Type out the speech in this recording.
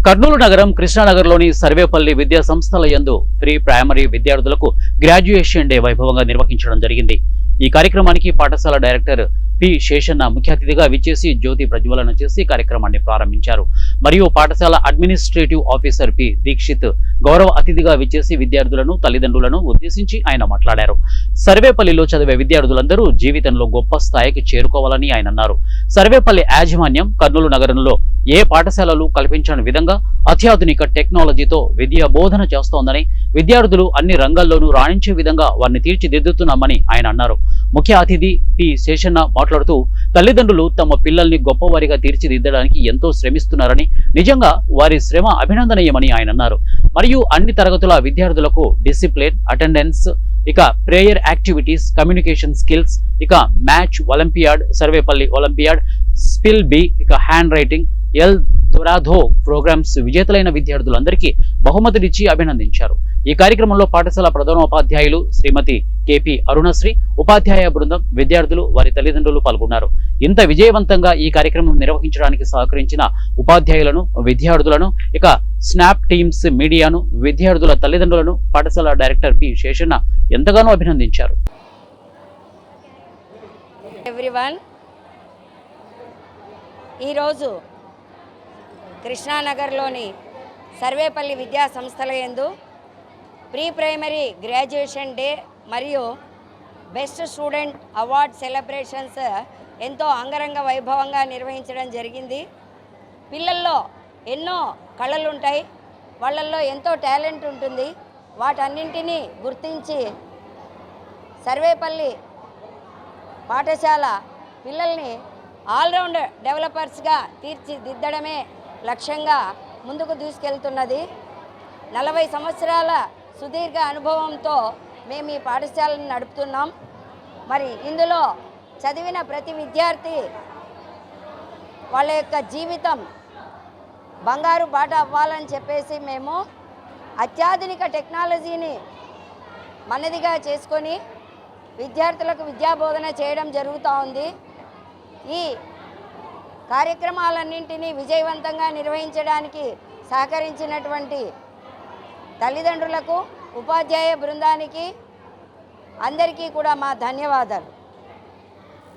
కర్నూలు నగరం కృష్ణానగర్లోని సర్వేపల్లి విద్యా సంస్థల యందు ప్రీ ప్రైమరీ విద్యార్థులకు గ్రాడ్యుయేషన్ డే వైభవంగా నిర్వహించడం జరిగింది. ఈ కార్యక్రమానికి పాఠశాల డైరెక్టర్ పి శేషన్న ముఖ్య అతిథిగా విచ్చేసి జ్యోతి ప్రజ్వలన చేసి కార్యక్రమాన్ని ప్రారంభించారు. మరియు పాఠశాల అడ్మినిస్ట్రేటివ్ ఆఫీసర్ పి దీక్షిత్ గౌరవ అతిథిగా విచ్చేసి విద్యార్థులను తల్లిదండ్రులను ఉద్దేశించి ఆయన మాట్లాడారు. సర్వేపల్లిలో చదివే విద్యార్థులందరూ జీవితంలో గొప్ప స్థాయికి చేరుకోవాలని ఆయన అన్నారు. సర్వేపల్లి యాజమాన్యం కర్నూలు నగరంలో ఏ పాఠశాలలు కల్పించని విధంగా అత్యాధునిక టెక్నాలజీతో విద్యా బోధన చేస్తోందని, విద్యార్థులు అన్ని రంగాల్లోనూ రాణించే విధంగా వారిని తీర్చిదిద్దుతున్నామని ఆయన అన్నారు. ముఖ్య అతిథి పి శేషన్న మాట్లాడుతూ తల్లిదండ్రులు తమ పిల్లల్ని గొప్పవారిగా తీర్చిదిద్దడానికి ఎంతో శ్రమిస్తున్నారని, నిజంగా వారి శ్రమ అభినందనీయమని ఆయన అన్నారు. మరియు అన్ని తరగతుల విద్యార్థులకు డిసిప్లిన్, అటెండెన్స్, ఇక ప్రేయర్ యాక్టివిటీస్, కమ్యూనికేషన్ స్కిల్స్, ఇక maths Olympiad, Sarvepalli Olympiad, spell bee, ఇక handwriting, El Dorado programs విజేతలైన విద్యార్థులందరికీ బహుమతులిచ్చి అభినందించారు. ఈ కార్యక్రమంలో పాఠశాల ప్రధానోపాధ్యాయులు శ్రీమతి కెపి అరుణశ్రీ, ఉపాధ్యాయ బృందం, విద్యార్థులు, వారి తల్లిదండ్రులు పాల్గొన్నారు. ఇంత విజయవంతంగా ఈ కార్యక్రమం నిర్వహించడానికి సహకరించిన ఉపాధ్యాయులను, విద్యార్థులను, ఇక స్నాప్ టీమ్స్, మీడియాను, విద్యార్థుల తల్లిదండ్రులను పాఠశాల డైరెక్టర్ పి శేషన్న ఎంతగానో అభినందించారు. ఈరోజు కృష్ణానగర్లోని సర్వేపల్లి విద్యా సంస్థల యందు ప్రీ ప్రైమరీ గ్రాడ్యుయేషన్ డే మరియు బెస్ట్ స్టూడెంట్ అవార్డ్ సెలబ్రేషన్స్ ఎంతో అంగరంగ వైభవంగా నిర్వహించడం జరిగింది. పిల్లల్లో ఎన్నో కళలు ఉంటాయి, వాళ్ళల్లో ఎంతో టాలెంట్ ఉంటుంది. వాటన్నింటినీ గుర్తించి సర్వేపల్లి పాఠశాల పిల్లల్ని ఆల్రౌండ్ డెవలపర్స్గా తీర్చిదిద్దడమే లక్ష్యంగా ముందుకు తీసుకెళ్తున్నది. 40 సంవత్సరాల సుదీర్ఘ అనుభవంతో మేము ఈ పాఠశాలను నడుపుతున్నాం. మరి ఇందులో చదివిన ప్రతి విద్యార్థి వాళ్ళ యొక్క జీవితం బంగారు బాట అవ్వాలని చెప్పేసి మేము అత్యాధునిక టెక్నాలజీని మనదిగా చేసుకొని విద్యార్థులకు విద్యాబోధన చేయడం జరుగుతూ ఉంది. ఈ కార్యక్రమాలన్నింటినీ విజయవంతంగా నిర్వహించడానికి సహకరించినటువంటి తల్లిదండ్రులకు, ఉపాధ్యాయ బృందానికి అందరికీ కూడా మా ధన్యవాదాలు.